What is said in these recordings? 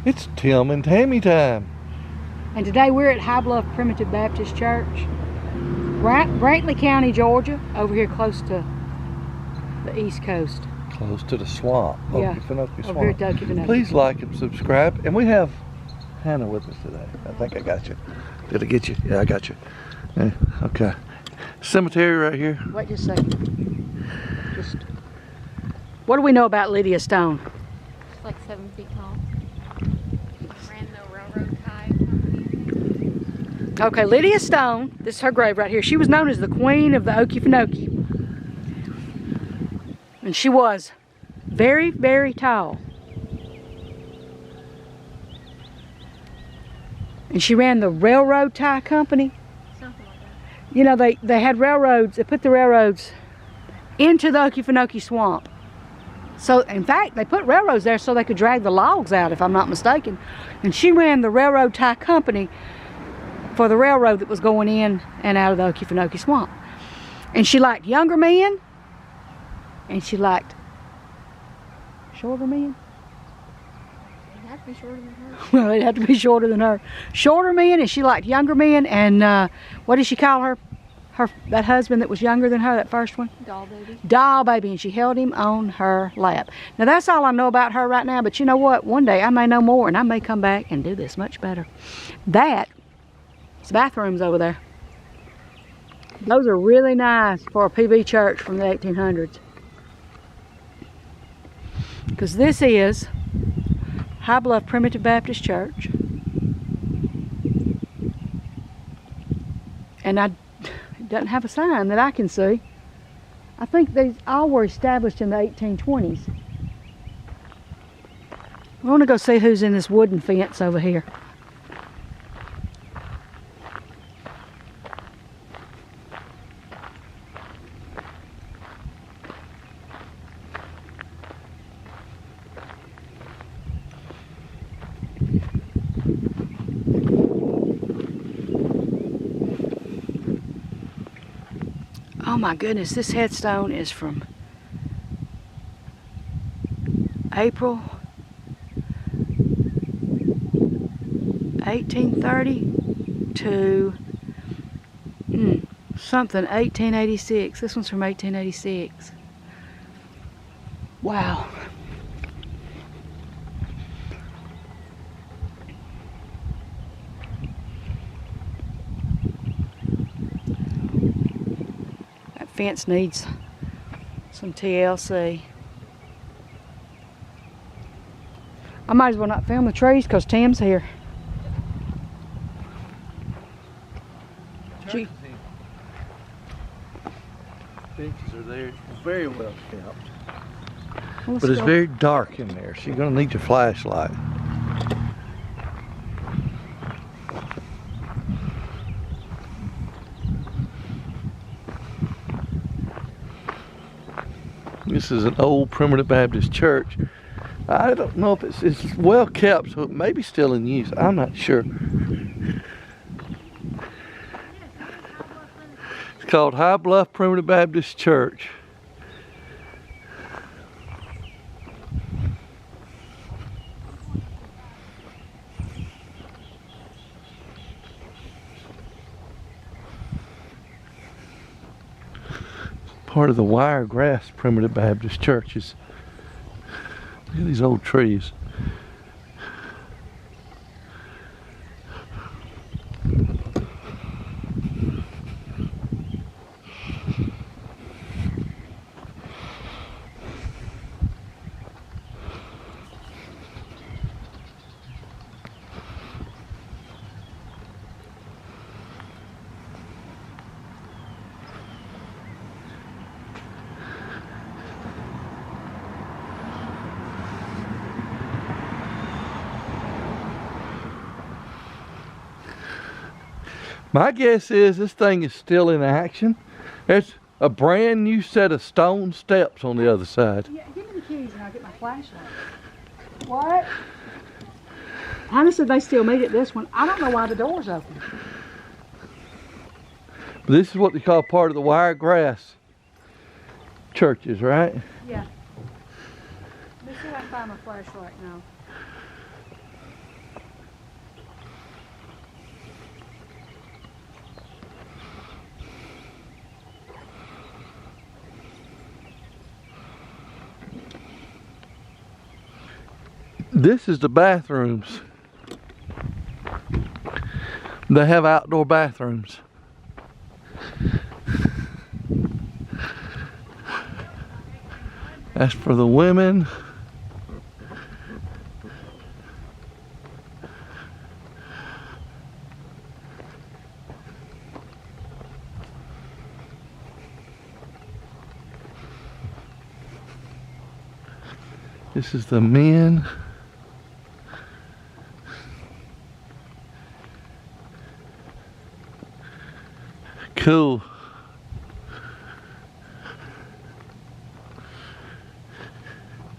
It's Tim and Tammy time. And today we're at Bluff Primitive Baptist Church, Brantley County, Georgia, over here close to the East Coast. Close to the swamp. Yeah, Okefenokee over here at Swamp. Okefenokee. Please like and subscribe. And we have Hannah with us today. I think I got you. Did I get you? Yeah, I got you. Yeah, okay. Cemetery right here. Wait just a second. What do we know about Lydia Stone? She's like 7 feet tall. Ran the railroad tie. Okay, Lydia Stone, this is her grave right here. She was known as the Queen of the Okefenokee. And she was very, very tall. And she ran the railroad tie company. Something like that. You know, they had railroads, they put the railroads into the Okefenokee swamp. So, in fact, they put railroads there so they could drag the logs out, if I'm not mistaken. And she ran the railroad tie company for the railroad that was going in and out of the Okefenokee swamp. And she liked younger men, and she liked shorter men. They'd have to be shorter than her. Well, they'd have to be shorter than her. Shorter men, and she liked younger men, and what did she call her? That husband that was younger than her, that first one? Doll baby. Doll baby, and she held him on her lap. Now that's all I know about her right now, but you know what? One day I may know more, and I may come back and do this much better. That's bathrooms over there. Those are really nice for a PB church from the 1800s. Because this is Bluff Primitive Baptist Church. And it doesn't have a sign that I can see. I think these all were established in the 1820s. We want to go see who's in this wooden fence over here. Oh my goodness, this headstone is from April 1830 to something 1886. This one's from 1886. Wow. Fence needs some TLC. I might as well not film the trees because Tim's here. Benches are there. It's very well kept. Well, But it's go. very dark in there, so you're going to need your flashlight. This is an old Primitive Baptist church. I don't know if it's well kept, so it may be still in use. I'm not sure. It's called Bluff Primitive Baptist Church. Part of the Wiregrass Primitive Baptist Churches. Look at these old trees. My guess is this thing is still in action. There's a brand new set of stone steps on the other side. Yeah, give me the keys and I'll get my flashlight. What? Hannah said they still meet at this one. I don't know why the door's open. This is what they call part of the Wiregrass Churches, right? Yeah. Let's see if I can find my flashlight now. This is the bathrooms. They have outdoor bathrooms. That's for the women. This is the men. Cool.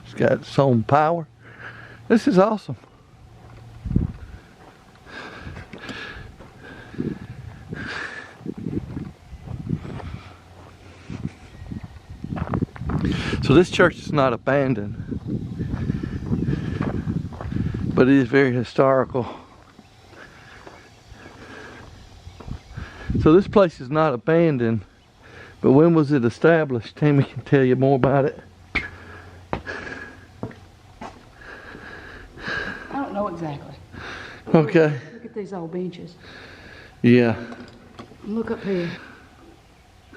It's got its own power. This is awesome. So this church is not abandoned, but it is very historical. So this place is not abandoned, but when was it established? Tammy can tell you more about it. I don't know exactly. Okay. Look at these old benches. Yeah. Look up here.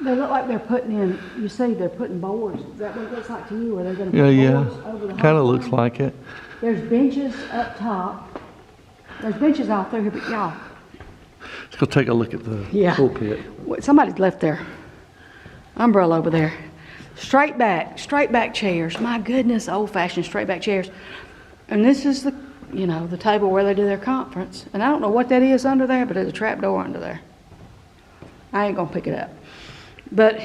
They look like they're putting in, you see they're putting boards. Is that what it looks like to you? Or they're going to put boards over the whole Kind of looks thing? like it. There's benches up top. There's benches all through here, but y'all, Let's go take a look at the pulpit. somebody's left their umbrella over there. Straight back chairs. My goodness, old-fashioned straight back chairs. And this is the, you know, the table where they do their conference. And I don't know what that is under there, but there's a trap door under there. I ain't gonna pick it up. But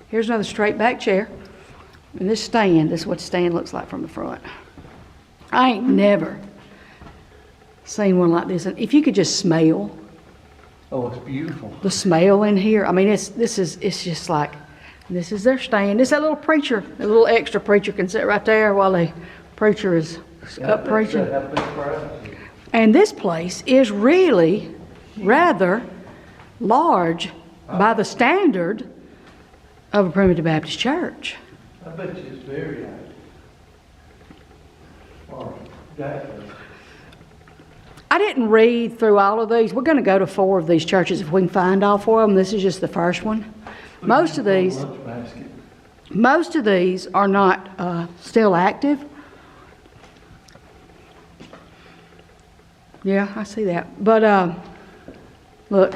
here's another straight back chair. And this stand, this is what the stand looks like from the front. I ain't never seen one like this. And if you could just smell Oh, it's beautiful. the smell in here, I mean, it's just like, this is their stand. This that little preacher, a little extra preacher can sit right there while the preacher is up preaching. And this place is really rather large by the standard of a primitive Baptist church. I bet you it's very active. I didn't read through all of these. We're going to go to 4 of these churches if we can find all 4 of them. This is just the first one. Most of these are not still active. Yeah, I see that. But look,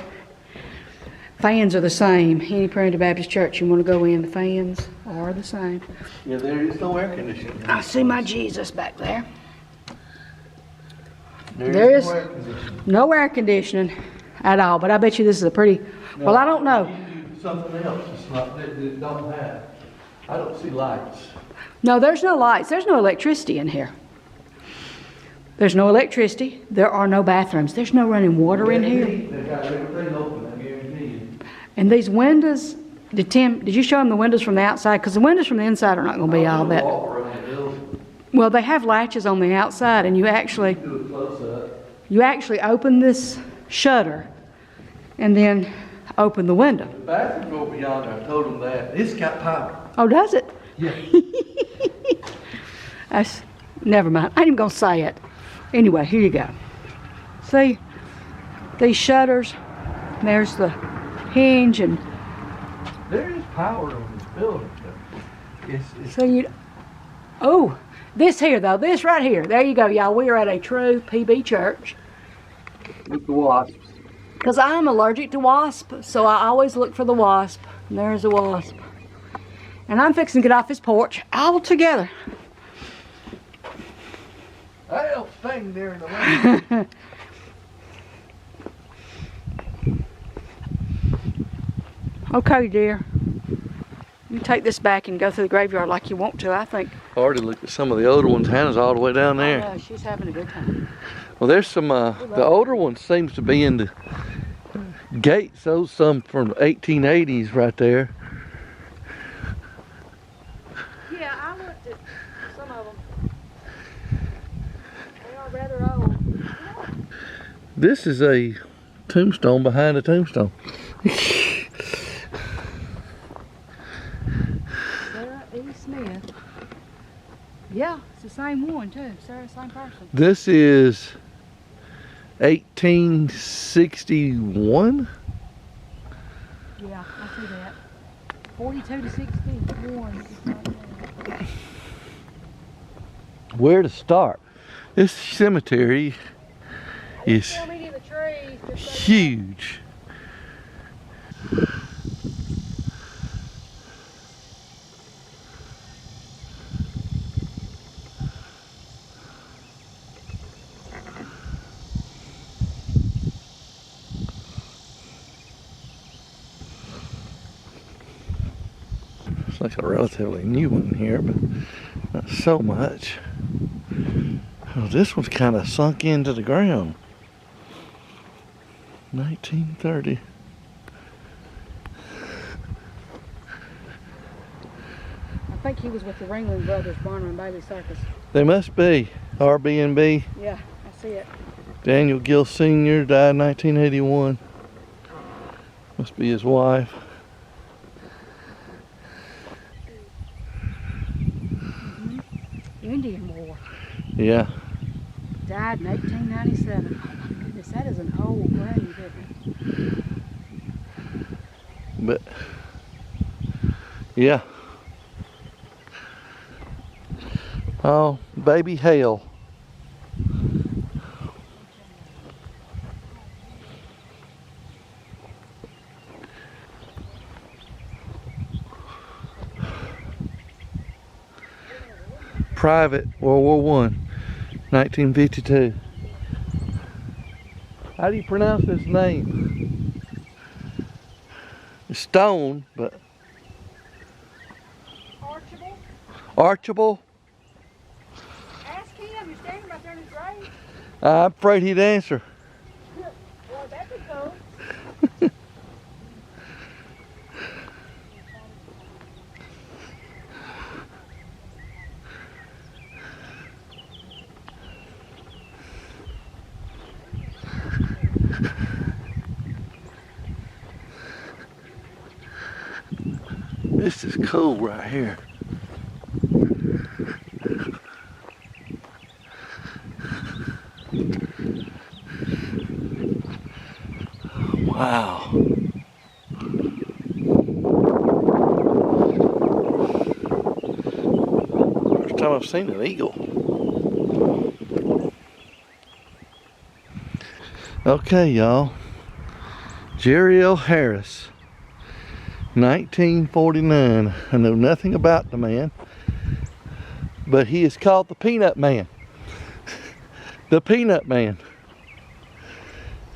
fans are the same. Any primitive Baptist church you want to go in, the fans are the same. Yeah, there is no air conditioning. I see my Jesus back there. There is There is no air conditioning at all, but I bet you this is a pretty, well, I don't know. You do something else. It's not that it don't have. I don't see lights. No, there's no lights. There's no electricity in here. There's no electricity. There are no bathrooms. There's no running water in here. They got everything open, I guarantee you. And these windows, did you show them the windows from the outside? Because the windows from the inside are not going to be all that. Well, they have latches on the outside, and you actually open this shutter and then open the window. The bathroom over yonder, I told them that. It's got power. Oh, does it? Yeah. That's, never mind. I ain't even going to say it. Anyway, here you go. See, these shutters, there's the hinge, and There is power on this building. It's so you, oh, this here though, this right here. There you go, y'all. We are at a true PB church. with the wasps. Because I'm allergic to wasp, so I always look for the wasp. And there's a wasp. And I'm fixing to get off this porch all together. I don't sting there in the rain. Okay, dear. You take this back and go through the graveyard like you want to, I think. I already looked at some of the older ones. Hannah's all the way down there. I know, she's having a good time. Well, there's some, the older one seems to be in the gates. Those some from the 1880s right there. Yeah, I looked at some of them. They are rather old. This is a tombstone behind a tombstone. Sarah E. Smith. Yeah, it's the same one too, Sarah, same person. This is 1861. Yeah, I see that. 42 to 61. Where to start? This cemetery is huge. It's like a relatively new one here, but not so much. Oh, this one's kind of sunk into the ground. 1930. I think he was with the Ringling Brothers, Barnum and Bailey Circus. They must be. RB&B. Yeah, I see it. Daniel Gill Sr. died in 1981. Must be his wife. Indian War. Yeah. Died in 1897. Oh my goodness, that is an old grave, isn't it? But, yeah. Oh, baby Hale. Private, World War I, 1952. How do you pronounce this name? It's Stone, but... Archibald? Archibald? Ask him, you're standing right there in his grave. I'm afraid he'd answer. Well, that'd be cool. This is cool right here. Wow. First time I've seen an eagle. Okay, y'all. Jerry L. Harris. 1949. I know nothing about the man, but he is called the Peanut Man. The Peanut Man.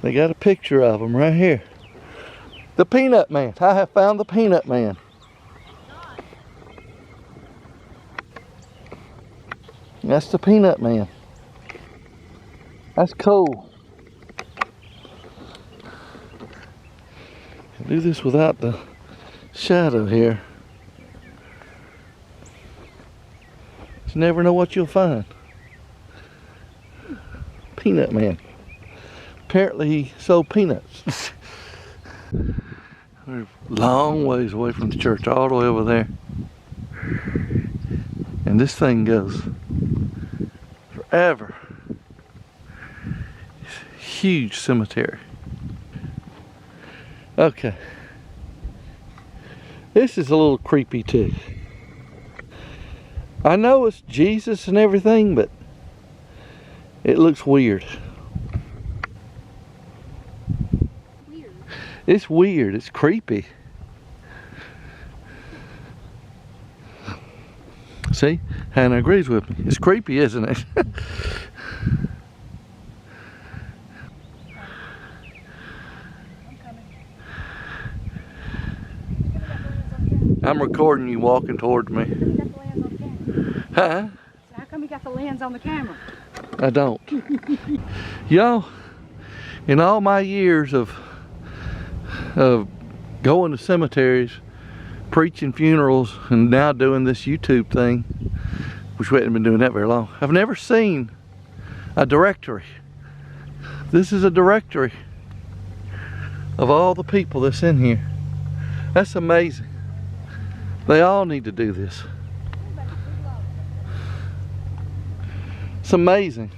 They got a picture of him right here. The Peanut Man. I have found the Peanut Man. That's the Peanut Man. That's cool. I'll do this without the shadow here. You never know what you'll find. Peanut Man. Apparently he sold peanuts. We're a long ways away from the church, all the way over there. And this thing goes forever. It's a huge cemetery. Okay. This is a little creepy too. I know it's Jesus and everything, but it looks weird. Weird. It's weird. It's creepy. See? Hannah agrees with me. It's creepy, isn't it? I'm recording you walking towards me. Huh? How come you got the lens on the camera? I don't. Y'all, in all my years of going to cemeteries, preaching funerals, and now doing this YouTube thing, which we haven't been doing that very long, I've never seen a directory. This is a directory of all the people that's in here. That's amazing. They all need to do this. It's amazing.